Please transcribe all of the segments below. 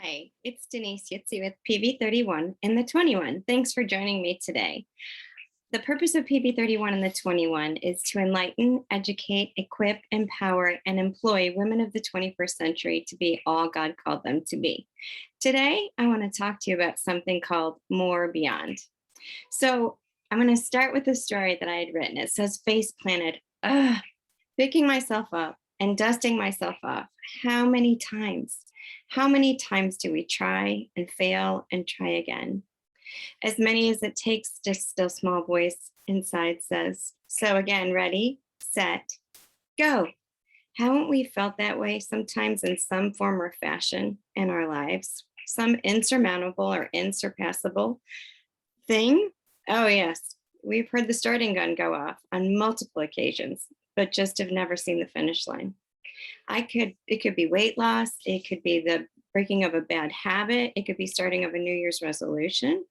Hi, it's Denise Yitzi with PV31 and the 21. Thanks for joining me today. The purpose of PV31 and the 21 is to enlighten, educate, equip, empower, and employ women of the 21st century to be all God called them to be. Today, I want to talk to you about something called More Beyond. So, I'm going to start with a story that I had written. It says, Face planted, picking myself up and dusting myself off. How many times? How many times do we try and fail and try again? As many as it takes, just still small voice inside says. So again, ready, set, go. Haven't we felt that way sometimes in some form or fashion in our lives? Some insurmountable or insurpassable thing? Oh, yes. We've heard the starting gun go off on multiple occasions, but just have never seen the finish line. It could be weight loss, it could be the breaking of a bad habit, it could be starting of a New Year's resolution,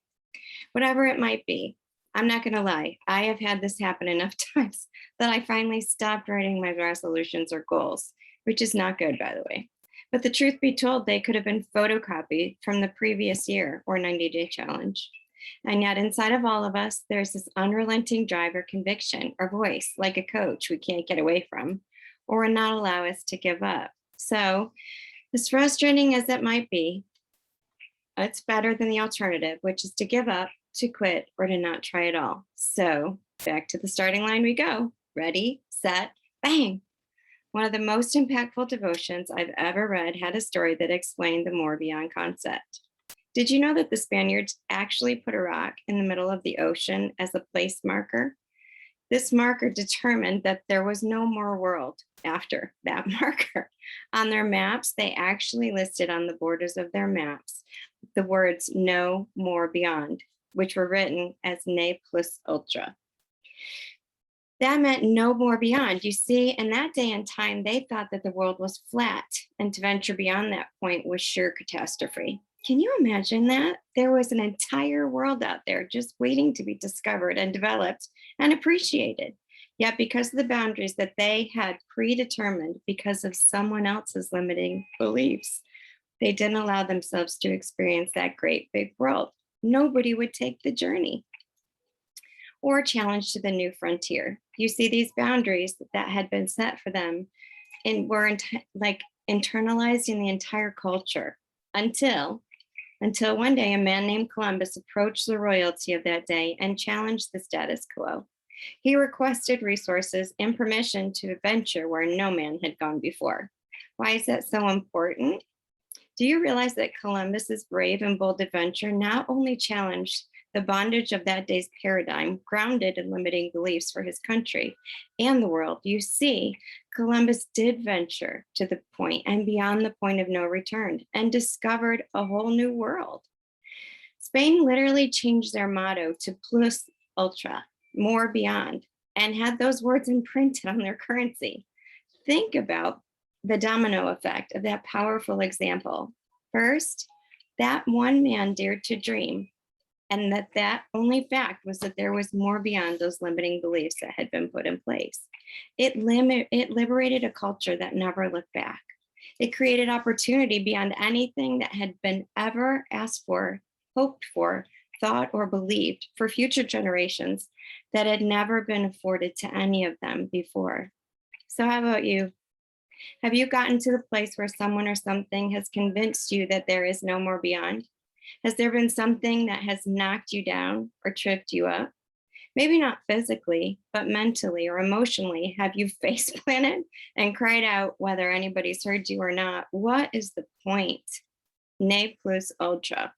whatever it might be. I'm not going to lie, I have had this happen enough times that I finally stopped writing my resolutions or goals, which is not good, by the way. But the truth be told, they could have been photocopied from the previous year or 90-day challenge. And yet, inside of all of us, there's this unrelenting drive or conviction or voice, like a coach we can't get away from or not allow us to give up. So, as frustrating as it might be, it's better than the alternative, which is to give up, to quit, or to not try at all. So, back to the starting line we go. Ready, set, bang. One of the most impactful devotions I've ever read had a story that explained the more beyond concept. Did you know that the Spaniards actually put a rock in the middle of the ocean as a place marker? This marker determined that there was no more world after that marker. On their maps, they actually listed on the borders of their maps the words no more beyond, which were written as ne plus ultra. That meant no more beyond. You see, in that day and time, they thought that the world was flat, and to venture beyond that point was sure catastrophe. Can you imagine that? There was an entire world out there just waiting to be discovered and developed and appreciated. Yet, because of the boundaries that they had predetermined because of someone else's limiting beliefs, they didn't allow themselves to experience that great big world. Nobody would take the journey or challenge to the new frontier. You see, these boundaries that had been set for them and were internalized in the entire culture until one day a man named Columbus approached the royalty of that day and challenged the status quo. He requested resources and permission to venture where no man had gone before. Why is that so important? Do you realize that Columbus's brave and bold adventure not only challenged the bondage of that day's paradigm, grounded in limiting beliefs for his country and the world? You see, Columbus did venture to the point and beyond the point of no return and discovered a whole new world. Spain literally changed their motto to plus ultra, more beyond, and had those words imprinted on their currency. Think about the domino effect of that powerful example. First, that one man dared to dream, and that only fact was that there was more beyond those limiting beliefs that had been put in place. It liberated a culture that never looked back. It created opportunity beyond anything that had been ever asked for, hoped for, thought, or believed for future generations that had never been afforded to any of them before. So how about you? Have you gotten to the place where someone or something has convinced you that there is no more beyond? Has there been something that has knocked you down or tripped you up? Maybe not physically, but mentally or emotionally. Have you face planted and cried out, whether anybody's heard you or not? What is the point? Ne plus ultra.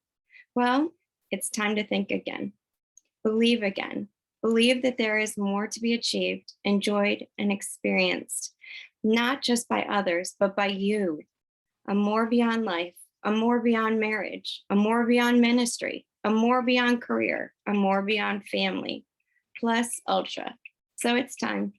Well, it's time to think again. Believe again. Believe that there is more to be achieved, enjoyed, and experienced, not just by others, but by you. A more beyond life, a more beyond marriage, a more beyond ministry, a more beyond career, a more beyond family, plus ultra. So it's time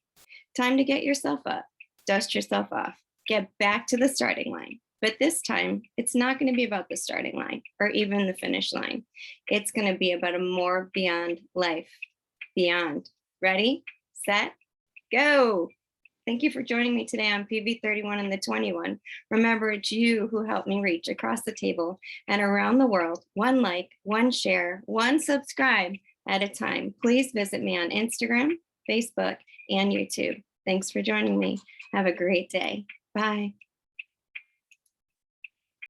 to get yourself up, dust yourself off, get back to the starting line. But this time, it's not going to be about the starting line or even the finish line. It's going to be about a more beyond life, beyond. Ready, set, go. Thank you for joining me today on PV31 and the 21. Remember, it's you who helped me reach across the table and around the world, one like, one share, one subscribe at a time. Please visit me on Instagram, Facebook, and YouTube. Thanks for joining me. Have a great day. Bye.